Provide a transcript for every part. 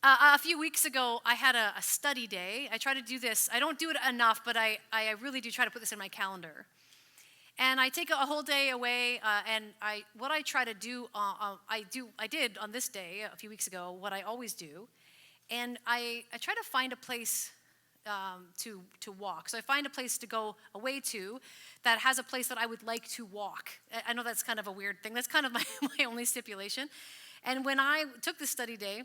A few weeks ago, I had a study day. I try to do this. I don't do it enough, but I really do try to put this in my calendar. And I take a whole day away, and what I try to do, I did on this day a few weeks ago, what I always do, and I try to find a place to walk. So I find a place to go away to that has a place that I would like to walk. I know that's kind of a weird thing. That's kind of my only stipulation. And when I took this study day,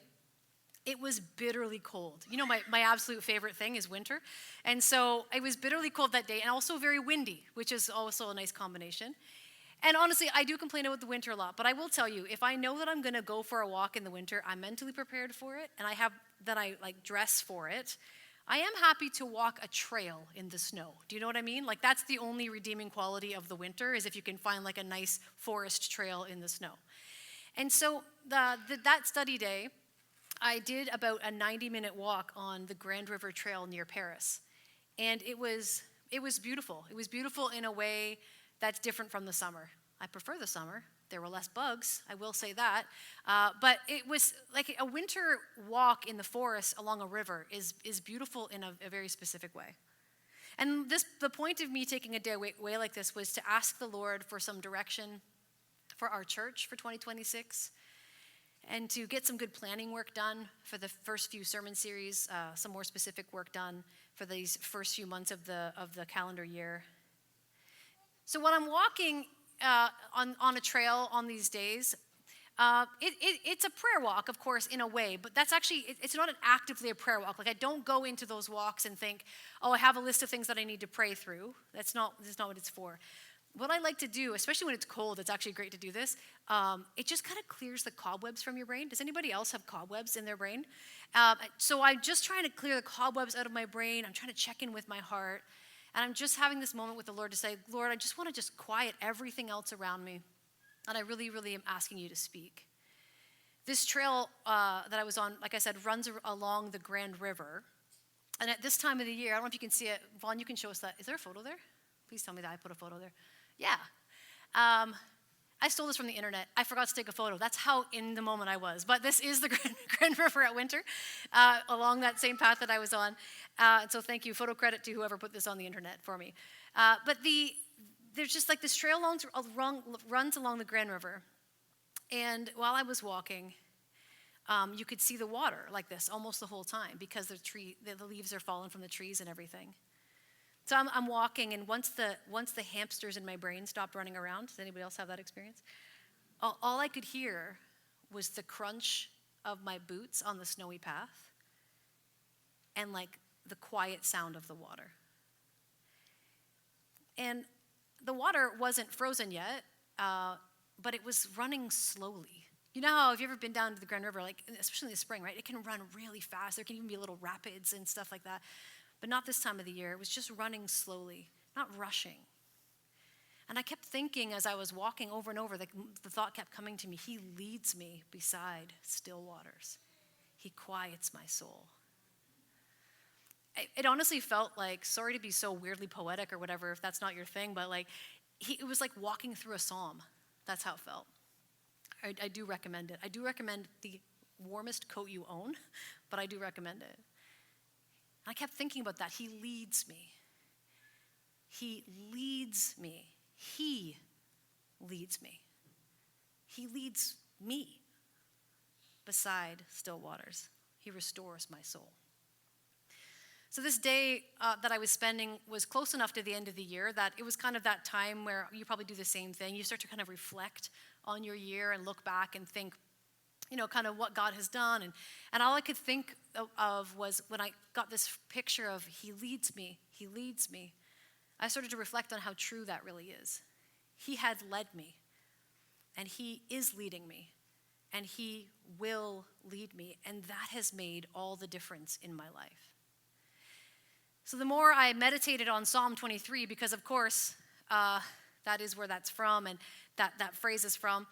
it was bitterly cold. You know, my absolute favorite thing is winter. And so it was bitterly cold that day and also very windy, which is also a nice combination. And honestly, I do complain about the winter a lot, but I will tell you, if I know that I'm going to go for a walk in the winter, I'm mentally prepared for it, and I dress for it. I am happy to walk a trail in the snow. Do you know what I mean? Like, that's the only redeeming quality of the winter, is if you can find like a nice forest trail in the snow. And so that study day, I did about a 90-minute walk on the Grand River Trail near Paris. And it was beautiful. It was beautiful in a way that's different from the summer. I prefer the summer. There were less bugs, I will say that. But it was like a winter walk in the forest along a river is beautiful in a very specific way. And the point of me taking a day away like this was to ask the Lord for some direction for our church for 2026, and to get some good planning work done for the first few sermon series, some more specific work done for these first few months of the calendar year. So when I'm walking on a trail on these days, it's a prayer walk, of course, in a way, but that's actually, it's not actively a prayer walk. Like, I don't go into those walks and think, oh, I have a list of things that I need to pray through. That's not what it's for. What I like to do, especially when it's cold, it's actually great to do this, it just kind of clears the cobwebs from your brain. Does anybody else have cobwebs in their brain? So I'm just trying to clear the cobwebs out of my brain. I'm trying to check in with my heart. And I'm just having this moment with the Lord to say, Lord, I just want to just quiet everything else around me. And I really, really am asking you to speak. This trail that I was on, like I said, runs along the Grand River. And at this time of the year, I don't know if you can see it. Vaughn, you can show us that. Is there a photo there? Please tell me that I put a photo there. Yeah. I stole this from the internet. I forgot to take a photo. That's how in the moment I was. But this is the Grand River at winter, along that same path that I was on. So thank you. Photo credit to whoever put this on the internet for me. But there's just like this trail runs along the Grand River. And while I was walking, you could see the water like this almost the whole time, because the leaves are falling from the trees and everything. So I'm walking, and once the hamsters in my brain stopped running around, does anybody else have that experience? All I could hear was the crunch of my boots on the snowy path, and like the quiet sound of the water. And the water wasn't frozen yet, but it was running slowly. You know how, have you ever been down to the Grand River, like especially in the spring, right? It can run really fast. There can even be little rapids and stuff like that. But not this time of the year. It was just running slowly, not rushing. And I kept thinking as I was walking over and over, the thought kept coming to me, he leads me beside still waters. He quiets my soul. It honestly felt like, sorry to be so weirdly poetic or whatever, if that's not your thing, but like, it was like walking through a psalm. That's how it felt. I do recommend it. I do recommend the warmest coat you own, but I do recommend it. I kept thinking about that. He leads me. He leads me. He leads me. He leads me beside still waters. He restores my soul. So this day that I was spending was close enough to the end of the year that it was kind of that time where you probably do the same thing. You start to kind of reflect on your year and look back and think, you know, kind of what God has done. And all I could think of was when I got this picture of he leads me, I started to reflect on how true that really is. He had led me, and he is leading me, and he will lead me, and that has made all the difference in my life. So the more I meditated on Psalm 23, because of course, that is where that's from, and that phrase is from.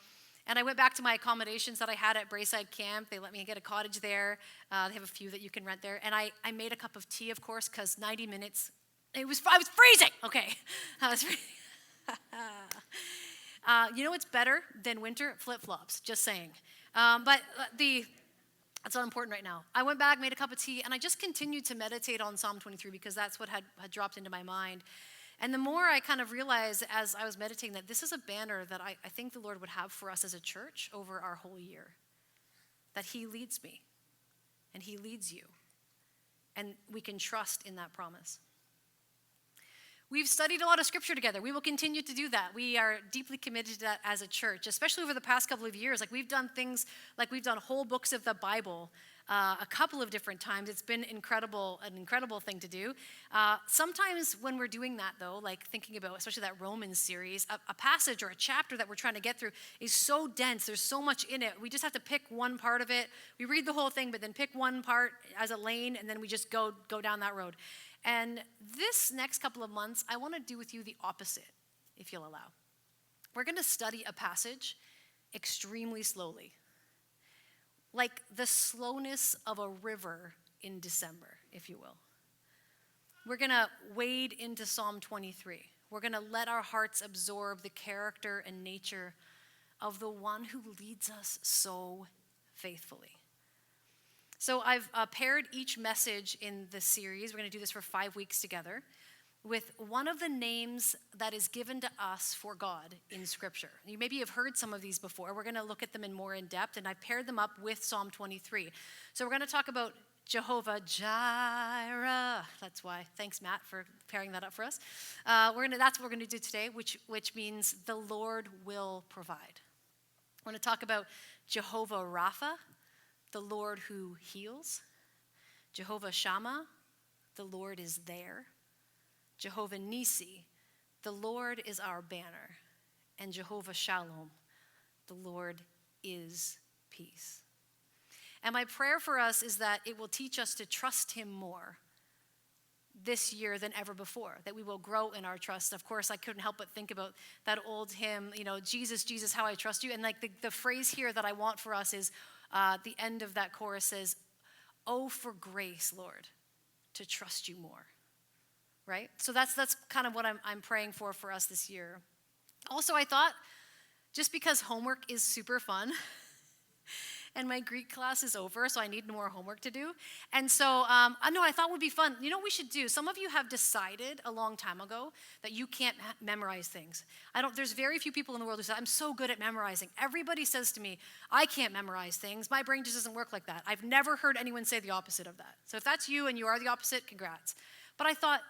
And I went back to my accommodations that I had at Brayside Camp. They let me get a cottage there. They have a few that you can rent there. And I made a cup of tea, of course, because 90 minutes, I was freezing. Okay. I was freezing. You know what's better than winter? Flip-flops, just saying. But That's not important right now. I went back, made a cup of tea, and I just continued to meditate on Psalm 23 because that's what had dropped into my mind. And the more I kind of realized as I was meditating that this is a banner that I think the Lord would have for us as a church over our whole year. That he leads me, and he leads you. And we can trust in that promise. We've studied a lot of scripture together. We will continue to do that. We are deeply committed to that as a church, especially over the past couple of years. Like we've done things, like we've done whole books of the Bible a couple of different times. It's been an incredible thing to do. Sometimes when we're doing that though, like thinking about, especially that Romans series, a passage or a chapter that we're trying to get through is so dense. There's so much in it. We just have to pick one part of it. We read the whole thing, but then pick one part as a lane, and then we just go down that road. And this next couple of months, I want to do with you the opposite, if you'll allow. We're going to study a passage extremely slowly, like the slowness of a river in December, if you will. We're going to wade into Psalm 23. We're going to let our hearts absorb the character and nature of the one who leads us so faithfully. So I've paired each message in the series, we're going to do this for 5 weeks together, with one of the names that is given to us for God in Scripture. You maybe have heard some of these before. We're going to look at them in more in depth, and I paired them up with Psalm 23. So we're going to talk about Jehovah Jireh. That's why. Thanks, Matt, for pairing that up for us. That's what we're going to do today, which means the Lord will provide. We're going to talk about Jehovah Rapha, the Lord who heals. Jehovah Shammah, the Lord is there. Jehovah Nisi, the Lord is our banner. And Jehovah Shalom, the Lord is peace. And my prayer for us is that it will teach us to trust him more this year than ever before, that we will grow in our trust. Of course, I couldn't help but think about that old hymn, Jesus, Jesus, how I trust you. And like the phrase here that I want for us is, the end of that chorus says, "Oh, for grace, Lord, to trust you more." Right? So that's kind of what I'm praying for us this year. Also, I thought, just because homework is super fun, and my Greek class is over, so I need more homework to do. And so, I thought would be fun. You know what we should do? Some of you have decided a long time ago that you can't memorize things. There's very few people in the world who say, I'm so good at memorizing. Everybody says to me, I can't memorize things. My brain just doesn't work like that. I've never heard anyone say the opposite of that. So if that's you and you are the opposite, congrats. But I thought,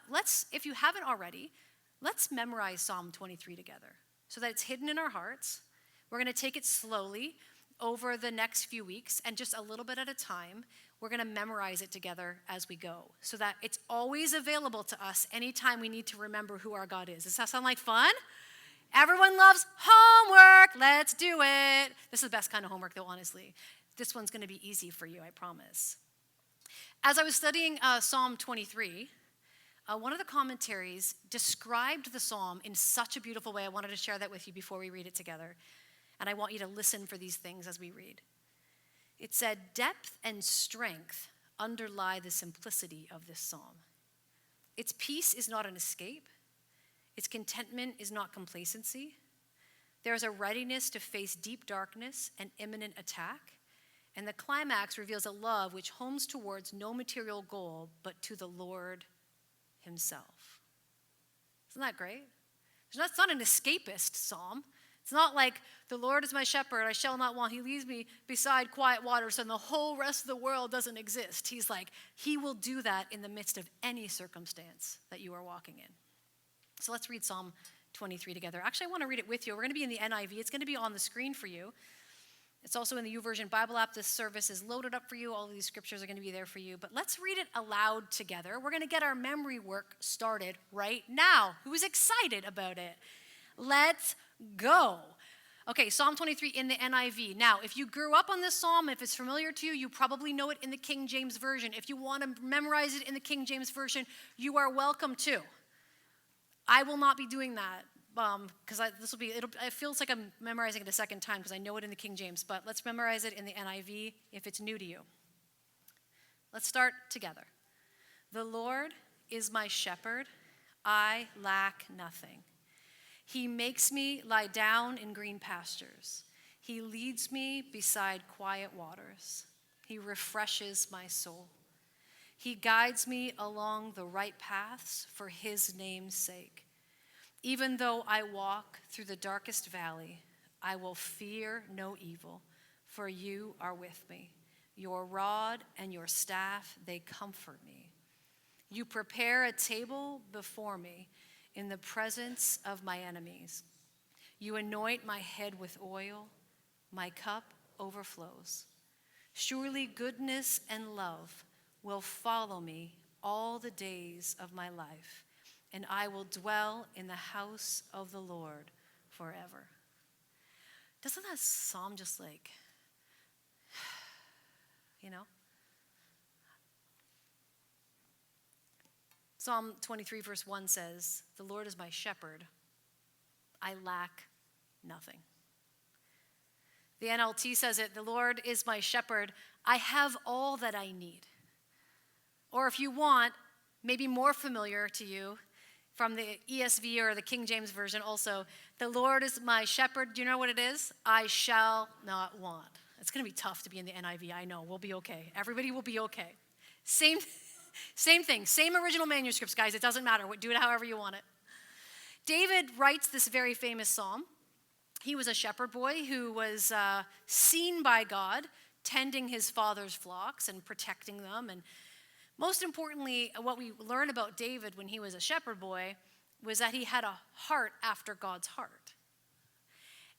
if you haven't already, let's memorize Psalm 23 together so that it's hidden in our hearts. We're going to take it slowly over the next few weeks, and just a little bit at a time, we're going to memorize it together as we go so that it's always available to us anytime we need to remember who our God is. Does that sound like fun? Everyone loves homework. Let's do it. This is the best kind of homework, though, honestly. This one's going to be easy for you, I promise. As I was studying Psalm 23, one of the commentaries described the psalm in such a beautiful way. I wanted to share that with you before we read it together. And I want you to listen for these things as we read. It said, depth and strength underlie the simplicity of this psalm. Its peace is not an escape. Its contentment is not complacency. There is a readiness to face deep darkness and imminent attack. And the climax reveals a love which homes towards no material goal, but to the Lord himself. Isn't that great? It's not an escapist psalm. It's not like, the Lord is my shepherd, I shall not want. He leads me beside quiet waters, and the whole rest of the world doesn't exist. He's like, he will do that in the midst of any circumstance that you are walking in. So let's read Psalm 23 together. Actually, I want to read it with you. We're going to be in the NIV. It's going to be on the screen for you. It's also in the YouVersion Bible app. This service is loaded up for you. All of these scriptures are going to be there for you. But let's read it aloud together. We're going to get our memory work started right now. Who's excited about it? Let's go. Okay, Psalm 23 in the NIV. Now, if you grew up on this psalm, if it's familiar to you, you probably know it in the King James Version. If you want to memorize it in the King James Version, you are welcome to. I will not be doing that because it feels like I'm memorizing it a second time because I know it in the King James, but let's memorize it in the NIV if it's new to you. Let's start together. The Lord is my shepherd, I lack nothing. He makes me lie down in green pastures. He leads me beside quiet waters. He refreshes my soul. He guides me along the right paths for his name's sake. Even though I walk through the darkest valley, I will fear no evil, for you are with me. Your rod and your staff, they comfort me. You prepare a table before me in the presence of my enemies. You anoint my head with oil. My cup overflows. Surely goodness and love will follow me all the days of my life, and I will dwell in the house of the Lord forever. Doesn't that psalm just like, you know? Psalm 23 verse 1 says, "The Lord is my shepherd. I lack nothing." The NLT says it, "The Lord is my shepherd. I have all that I need." Or if you want, maybe more familiar to you, from the ESV or the King James Version also, "The Lord is my shepherd." Do you know what it is? I shall not want. It's going to be tough to be in the NIV. I know. We'll be okay. Everybody will be okay. Same thing. Same original manuscripts, guys. It doesn't matter. Do it however you want it. David writes this very famous psalm. He was a shepherd boy who was seen by God tending his father's flocks and protecting them. And most importantly, what we learn about David when he was a shepherd boy was that he had a heart after God's heart.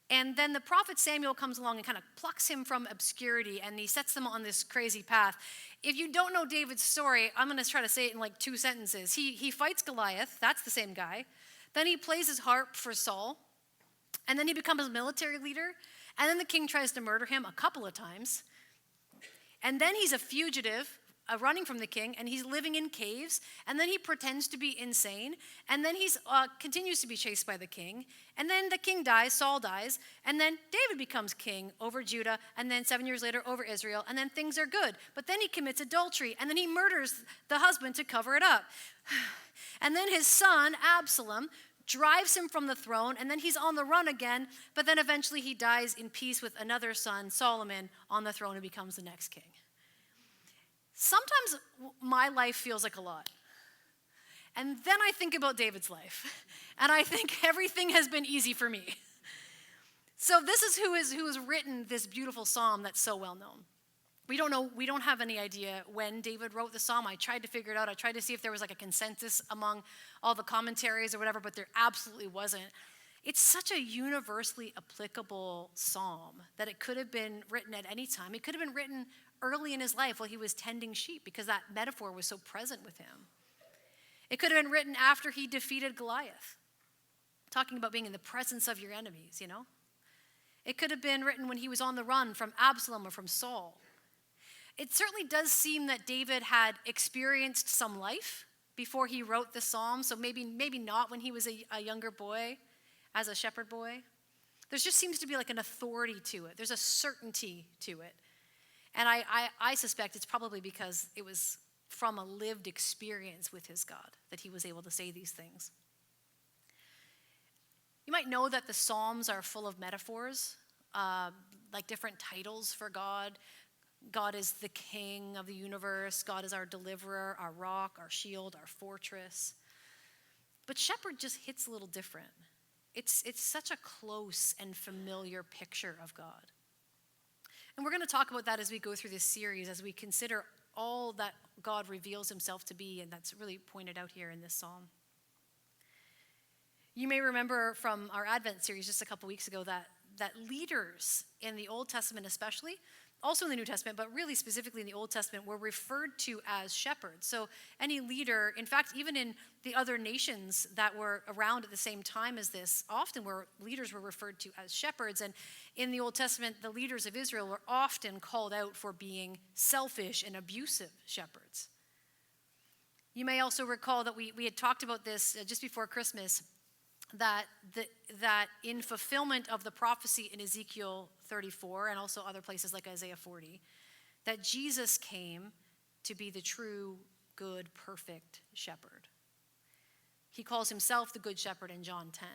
And then the prophet Samuel comes along and kind of plucks him from obscurity, and he sets them on this crazy path. If you don't know David's story, I'm going to try to say it in like 2 sentences. He fights Goliath. That's the same guy. Then he plays his harp for Saul. And then he becomes a military leader. And then the king tries to murder him a couple of times. And then he's a fugitive, running from the king, and he's living in caves. And then he pretends to be insane. And then he continues to be chased by the king. And then the king dies, Saul dies. And then David becomes king over Judah. And then 7 years later over Israel. And then things are good. But then he commits adultery. And then he murders the husband to cover it up. And then his son, Absalom, drives him from the throne, and then he's on the run again, but then eventually he dies in peace with another son, Solomon, on the throne, and becomes the next king. Sometimes my life feels like a lot. And then I think about David's life, and I think everything has been easy for me. So this is who has written this beautiful psalm that's so well known. We don't know, we don't have any idea when David wrote the psalm. I tried to figure it out. I tried to see if there was like a consensus among all the commentaries or whatever, but there absolutely wasn't. It's such a universally applicable psalm that it could have been written at any time. It could have been written early in his life while he was tending sheep, because that metaphor was so present with him. It could have been written after he defeated Goliath, talking about being in the presence of your enemies, you know? It could have been written when he was on the run from Absalom or from Saul. It certainly does seem that David had experienced some life before he wrote the psalm, so maybe not when he was a younger boy, as a shepherd boy. There just seems to be like an authority to it. There's a certainty to it. And I suspect it's probably because it was from a lived experience with his God that he was able to say these things. You might know that the Psalms are full of metaphors, like different titles for God. God is the king of the universe. God is our deliverer, our rock, our shield, our fortress. But shepherd just hits a little different. It's such a close and familiar picture of God. And we're going to talk about that as we go through this series, as we consider all that God reveals himself to be, and that's really pointed out here in this psalm. You may remember from our Advent series just a couple weeks ago that leaders in the Old Testament especially, also in the New Testament, but really specifically in the Old Testament, were referred to as shepherds. So any leader, in fact, even in the other nations that were around at the same time as this, often leaders were referred to as shepherds. And in the Old Testament, the leaders of Israel were often called out for being selfish and abusive shepherds. You may also recall that we had talked about this just before Christmas, that in fulfillment of the prophecy in Ezekiel 34 and also other places like Isaiah 40, that Jesus came to be the true, good, perfect shepherd. He calls himself the good shepherd in John 10.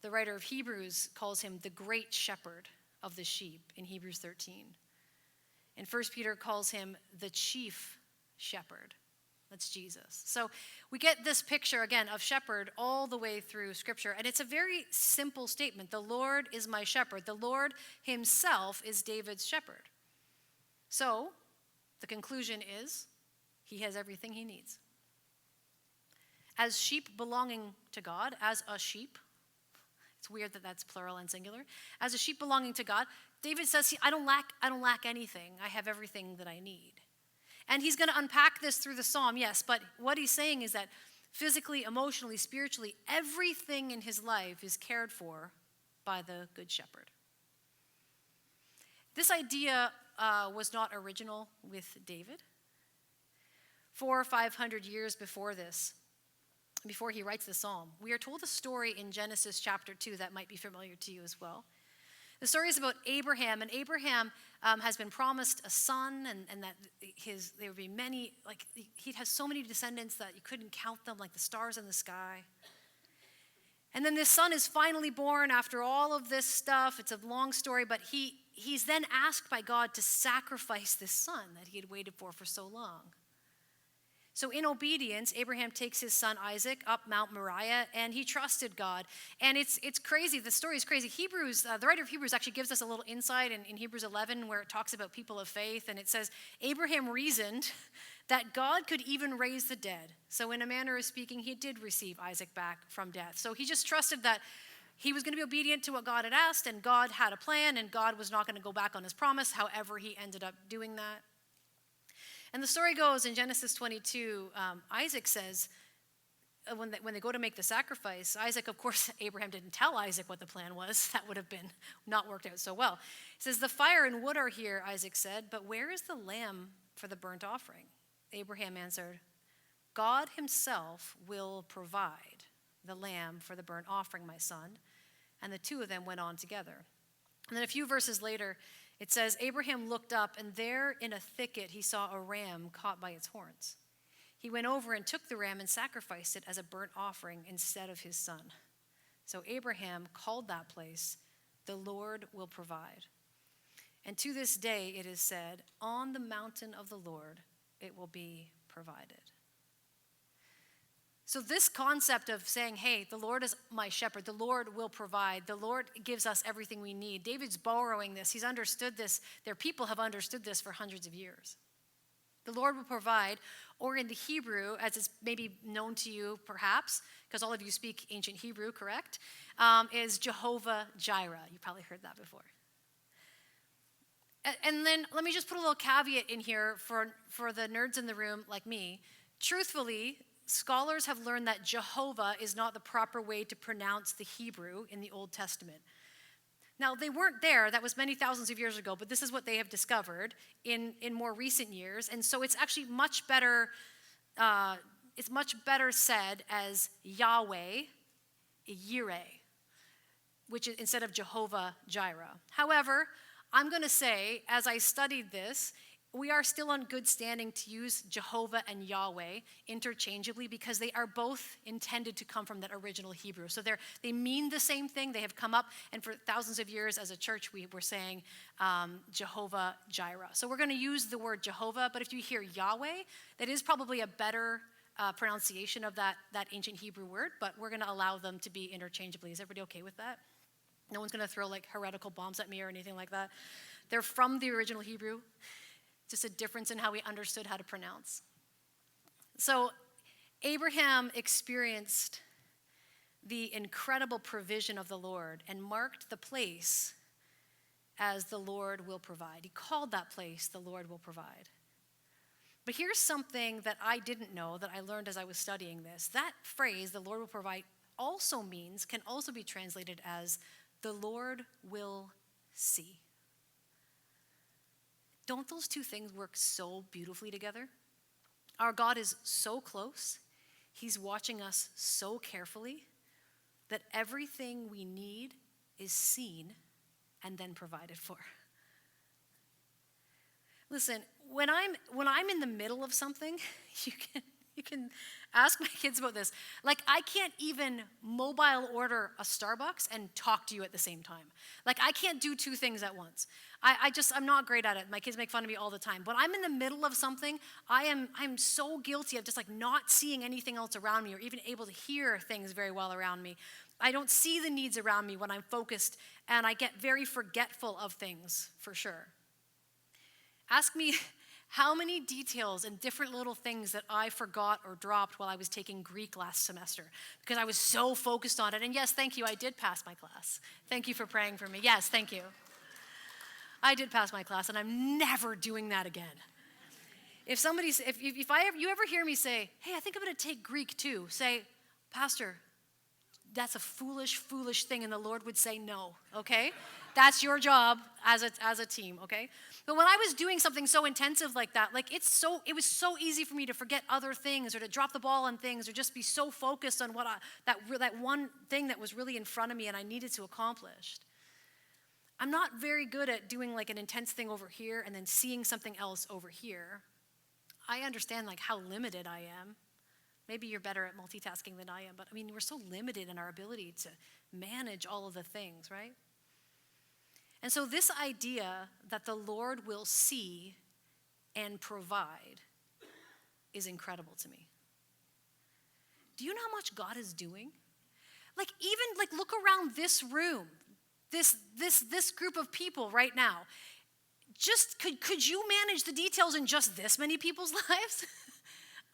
The writer of Hebrews calls him the great shepherd of the sheep in Hebrews 13. And 1 Peter calls him the chief shepherd. That's Jesus. So we get this picture, again, of shepherd all the way through Scripture. And it's a very simple statement. The Lord is my shepherd. The Lord himself is David's shepherd. So the conclusion is he has everything he needs. As sheep belonging to God, as a sheep, it's weird that that's plural and singular. As a sheep belonging to God, David says, I don't lack anything. I have everything that I need. And he's going to unpack this through the psalm, yes, but what he's saying is that physically, emotionally, spiritually, everything in his life is cared for by the Good Shepherd. This idea was not original with David. 400 or 500 years before this, before he writes the psalm, we are told a story in Genesis chapter 2 that might be familiar to you as well. The story is about Abraham, and Abraham has been promised a son, and that there would be many, like he'd have so many descendants that you couldn't count them, like the stars in the sky. And then this son is finally born after all of this stuff. It's a long story, but he's then asked by God to sacrifice this son that he had waited for so long. So in obedience, Abraham takes his son Isaac up Mount Moriah, and he trusted God. And it's crazy. The story is crazy. The writer of Hebrews actually gives us a little insight in Hebrews 11 where it talks about people of faith. And it says, Abraham reasoned that God could even raise the dead. So in a manner of speaking, he did receive Isaac back from death. So he just trusted that he was going to be obedient to what God had asked, and God had a plan, and God was not going to go back on his promise. However, he ended up doing that. And the story goes in Genesis 22, Isaac says, when they go to make the sacrifice, Isaac, of course, Abraham didn't tell Isaac what the plan was. That would have been not worked out so well. He says, the fire and wood are here, Isaac said, but where is the lamb for the burnt offering? Abraham answered, God himself will provide the lamb for the burnt offering, my son. And the two of them went on together. And then a few verses later, it says, Abraham looked up, and there in a thicket he saw a ram caught by its horns. He went over and took the ram and sacrificed it as a burnt offering instead of his son. So Abraham called that place, the Lord will provide. And to this day it is said, on the mountain of the Lord it will be provided. So this concept of saying, hey, the Lord is my shepherd, the Lord will provide, the Lord gives us everything we need. David's borrowing this. He's understood this. Their people have understood this for hundreds of years. The Lord will provide, or in the Hebrew, as it's maybe known to you perhaps, because all of you speak ancient Hebrew, correct, is Jehovah Jireh. You probably heard that before. And then let me just put a little caveat in here for the nerds in the room like me. Truthfully, scholars have learned that Jehovah is not the proper way to pronounce the Hebrew in the Old Testament. Now, they weren't there. That was many thousands of years ago, but this is what they have discovered in more recent years. And so it's actually much better, said as Yahweh, Jireh, which is instead of Jehovah Jireh. However, I'm going to say, as I studied this, we are still on good standing to use Jehovah and Yahweh interchangeably because they are both intended to come from that original Hebrew. So they mean the same thing. They have come up, and for thousands of years as a church, we were saying Jehovah Jireh. So we're going to use the word Jehovah, but if you hear Yahweh, that is probably a better pronunciation of that ancient Hebrew word, but we're going to allow them to be interchangeably. Is everybody okay with that? No one's going to throw like heretical bombs at me or anything like that. They're from the original Hebrew. Just a difference in how we understood how to pronounce. So Abraham experienced the incredible provision of the Lord and marked the place as the Lord will provide. He called that place the Lord will provide. But here's something that I didn't know that I learned as I was studying this. That phrase, the Lord will provide, can also be translated as the Lord will see. Don't those two things work so beautifully together? Our God is so close. He's watching us so carefully that everything we need is seen and then provided for. Listen, when I'm in the middle of something, You can ask my kids about this. Like, I can't even mobile order a Starbucks and talk to you at the same time. Like, I can't do two things at once. I'm not great at it. My kids make fun of me all the time. When I'm in the middle of something, I'm so guilty of just like not seeing anything else around me or even able to hear things very well around me. I don't see the needs around me when I'm focused, and I get very forgetful of things, for sure. Ask me how many details and different little things that I forgot or dropped while I was taking Greek last semester because I was so focused on it. And yes, thank you, I did pass my class. Thank you for praying for me. Yes, thank you. I did pass my class, and I'm never doing that again. If you ever hear me say, hey, I think I'm going to take Greek too, say, Pastor, that's a foolish, foolish thing, and the Lord would say no, okay? That's your job as a team, okay? But when I was doing something so intensive like that, like it was so easy for me to forget other things or to drop the ball on things or just be so focused on that one thing that was really in front of me and I needed to accomplish. I'm not very good at doing like an intense thing over here and then seeing something else over here. I understand like how limited I am. Maybe you're better at multitasking than I am, but I mean, we're so limited in our ability to manage all of the things, right? And so this idea that the Lord will see and provide is incredible to me. Do you know how much God is doing? Like even like look around this room, this group of people right now. Just could you manage the details in just this many people's lives?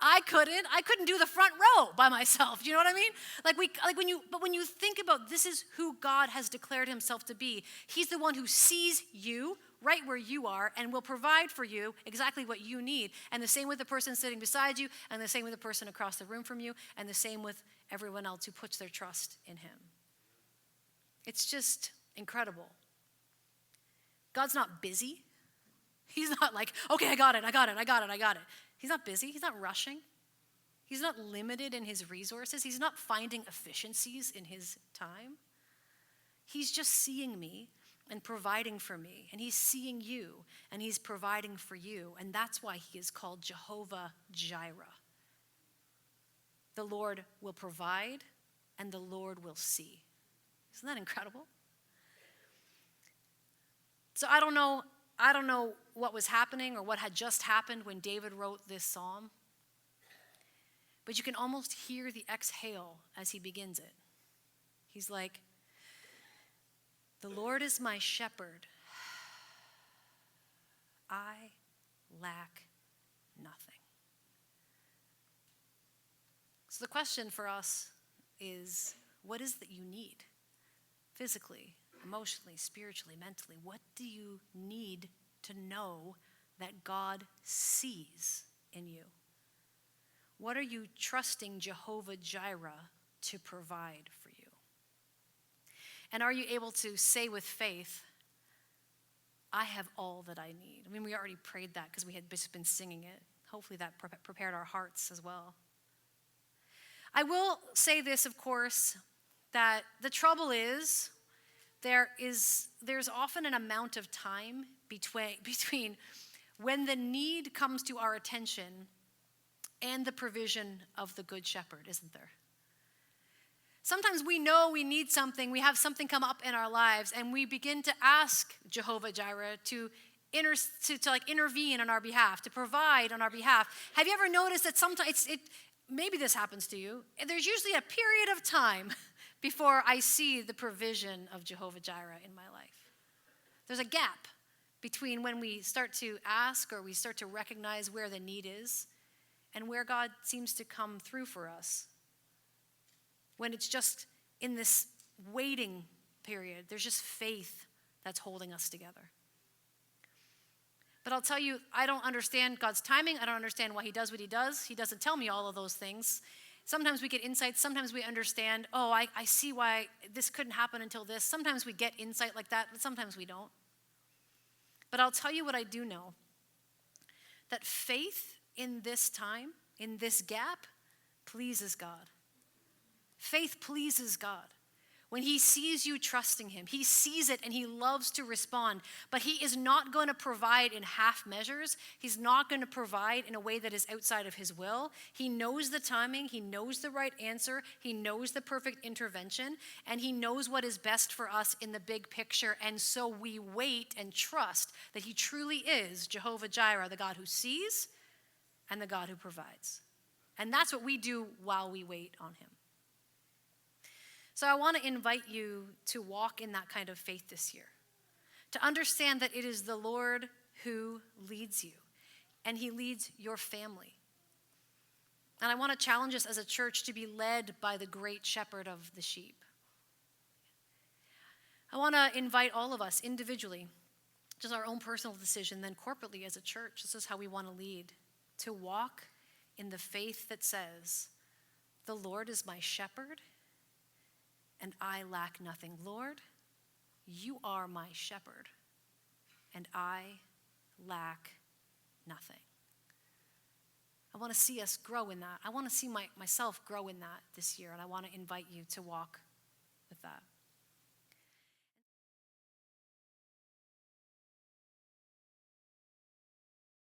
I couldn't do the front row by myself. Do you know what I mean? When you think about this is who God has declared himself to be. He's the one who sees you right where you are and will provide for you exactly what you need. And the same with the person sitting beside you, and the same with the person across the room from you, and the same with everyone else who puts their trust in him. It's just incredible. God's not busy. He's not like, okay, I got it. He's not busy. He's not rushing. He's not limited in his resources. He's not finding efficiencies in his time. He's just seeing me and providing for me. And he's seeing you and he's providing for you. And that's why he is called Jehovah Jireh. The Lord will provide and the Lord will see. Isn't that incredible? So I don't know what was happening or what had just happened when David wrote this psalm, but you can almost hear the exhale as he begins it. He's like, the Lord is my shepherd. I lack nothing. So the question for us is, what is that you need physically, emotionally, spiritually, mentally? What do you need to know that God sees in you? What are you trusting Jehovah Jireh to provide for you? And are you able to say with faith, I have all that I need? I mean, we already prayed that because we had just been singing it. Hopefully that prepared our hearts as well. I will say this, of course, that the trouble is, there's often an amount of time between when the need comes to our attention and the provision of the Good Shepherd, isn't there? Sometimes we know we need something, we have something come up in our lives, and we begin to ask Jehovah Jireh to intervene on our behalf, to provide on our behalf. Have you ever noticed that sometimes maybe this happens to you? There's usually a period of time before I see the provision of Jehovah Jireh in my life. There's a gap between when we start to ask or we start to recognize where the need is and where God seems to come through for us. When it's just in this waiting period, there's just faith that's holding us together. But I'll tell you, I don't understand God's timing. I don't understand why he does what he does. He doesn't tell me all of those things. Sometimes we get insights. Sometimes we understand, I see why this couldn't happen until this. Sometimes we get insight like that, but sometimes we don't. But I'll tell you what I do know, that faith in this time, in this gap, pleases God. Faith pleases God. When he sees you trusting him, he sees it and he loves to respond, but he is not going to provide in half measures. He's not going to provide in a way that is outside of his will. He knows the timing, he knows the right answer, he knows the perfect intervention, and he knows what is best for us in the big picture. And so we wait and trust that he truly is Jehovah Jireh, the God who sees and the God who provides. And that's what we do while we wait on him. So I want to invite you to walk in that kind of faith this year, to understand that it is the Lord who leads you, and he leads your family. And I want to challenge us as a church to be led by the great shepherd of the sheep. I want to invite all of us individually, just our own personal decision, then corporately as a church, this is how we want to lead, to walk in the faith that says, the Lord is my shepherd, and I lack nothing. Lord, you are my shepherd, and I lack nothing. I want to see us grow in that. I want to see myself grow in that this year, and I want to invite you to walk with that.